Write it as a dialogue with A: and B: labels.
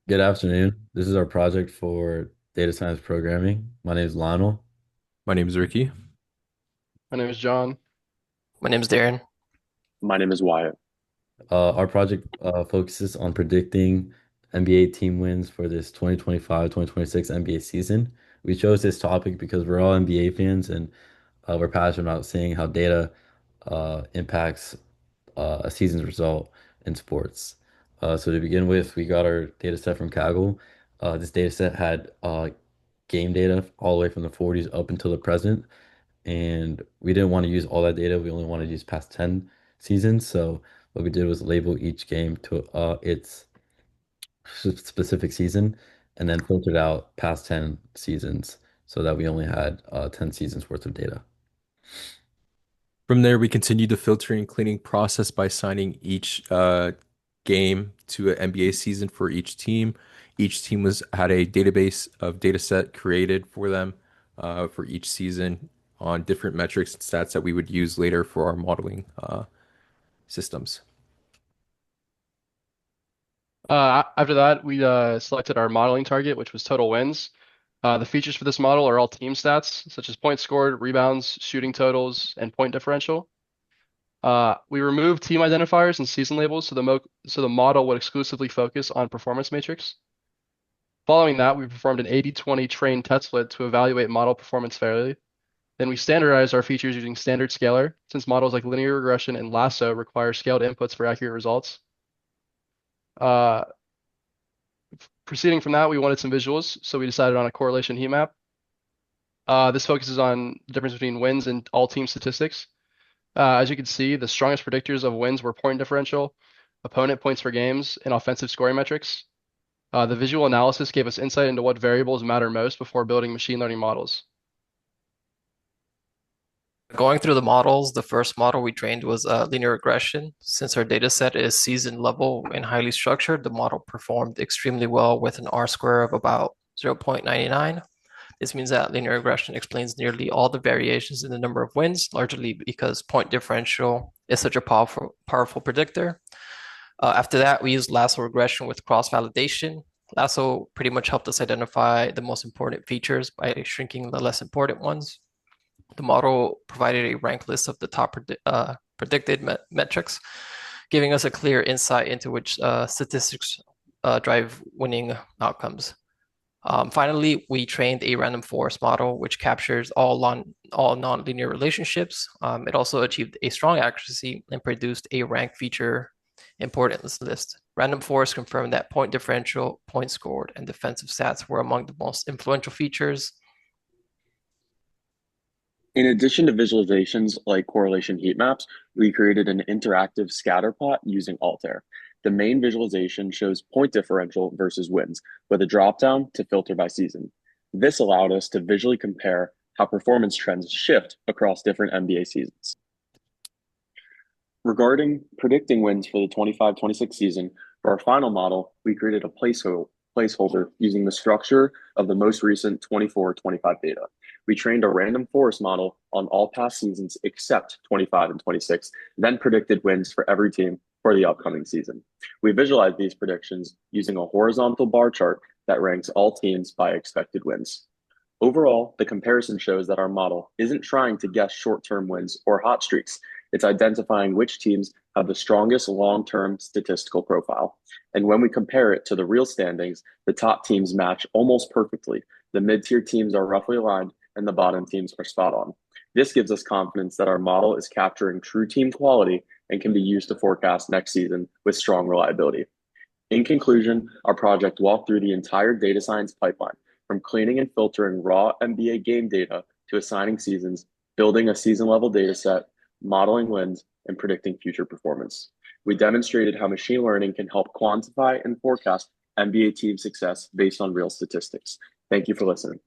A: Good afternoon. This is our project for data science programming. My name is Lionel.
B: My name is Ricky.
C: My name is John.
D: My name's Darren.
E: My name is Wyatt.
A: Our project focuses on predicting NBA team wins for this 2025-2026 NBA season. We chose this topic because we're all NBA fans and we're passionate about seeing how data impacts a season's result in sports. So to begin with, we got our data set from Kaggle. This data set had game data all the way from the 40s up until the present. And we didn't want to use all that data. We only wanted to use past 10 seasons. So what we did was label each game to its specific season and then filtered out past 10 seasons so that we only had 10 seasons worth of data.
B: From there, we continued the filtering and cleaning process by assigning each game to an NBA season for each team. Each team had a database of data set created for them for each season on different metrics and stats that we would use later for our modeling systems.
C: After that, we selected our modeling target, which was total wins. The features for this model are all team stats, such as points scored, rebounds, shooting totals, and point differential. We removed team identifiers and season labels so the model would exclusively focus on performance matrix. Following that, we performed an 80-20 train test split to evaluate model performance fairly. Then we standardized our features using standard scalar, since models like linear regression and LASSO require scaled inputs for accurate results. Uh, Proceeding from that, we wanted some visuals, so we decided on a correlation heat map. This focuses on the difference between wins and all team statistics. As you can see, the strongest predictors of wins were point differential, opponent points per games, and offensive scoring metrics. The visual analysis gave us insight into what variables matter most before building machine learning models.
D: Going through the models, the first model we trained was linear regression. Since our data set is season level and highly structured, the model performed extremely well with an R square of about 0.99. This means that linear regression explains nearly all the variations in the number of wins, largely because point differential is such a powerful predictor. After that, we used lasso regression with cross-validation. Lasso pretty much helped us identify the most important features by shrinking the less important ones. The model provided a ranked list of the top predicted metrics, giving us a clear insight into which statistics drive winning outcomes. Finally, we trained a random forest model, which captures all non-linear relationships. It also achieved a strong accuracy and produced a ranked feature importance list. Random forest confirmed that point differential, points scored, and defensive stats were among the most influential features.
E: In addition to visualizations like correlation heat maps, we created an interactive scatter plot using Altair. The main visualization shows point differential versus wins, with a dropdown to filter by season. This allowed us to visually compare how performance trends shift across different NBA seasons. Regarding predicting wins for the 25-26 season, for our final model, we created a placeholder using the structure of the most recent 24-25 data. We trained a random forest model on all past seasons except 25 and 26, then predicted wins for every team for the upcoming season. We visualized these predictions using a horizontal bar chart that ranks all teams by expected wins. Overall, the comparison shows that our model isn't trying to guess short-term wins or hot streaks. It's identifying which teams have the strongest long-term statistical profile. And when we compare it to the real standings, the top teams match almost perfectly. The mid-tier teams are roughly aligned, and the bottom teams are spot on. This gives us confidence that our model is capturing true team quality and can be used to forecast next season with strong reliability. In conclusion, our project walked through the entire data science pipeline, from cleaning and filtering raw NBA game data to assigning seasons, building a season-level data set, modeling wins, and predicting future performance. We demonstrated how machine learning can help quantify and forecast NBA team success based on real statistics. Thank you for listening.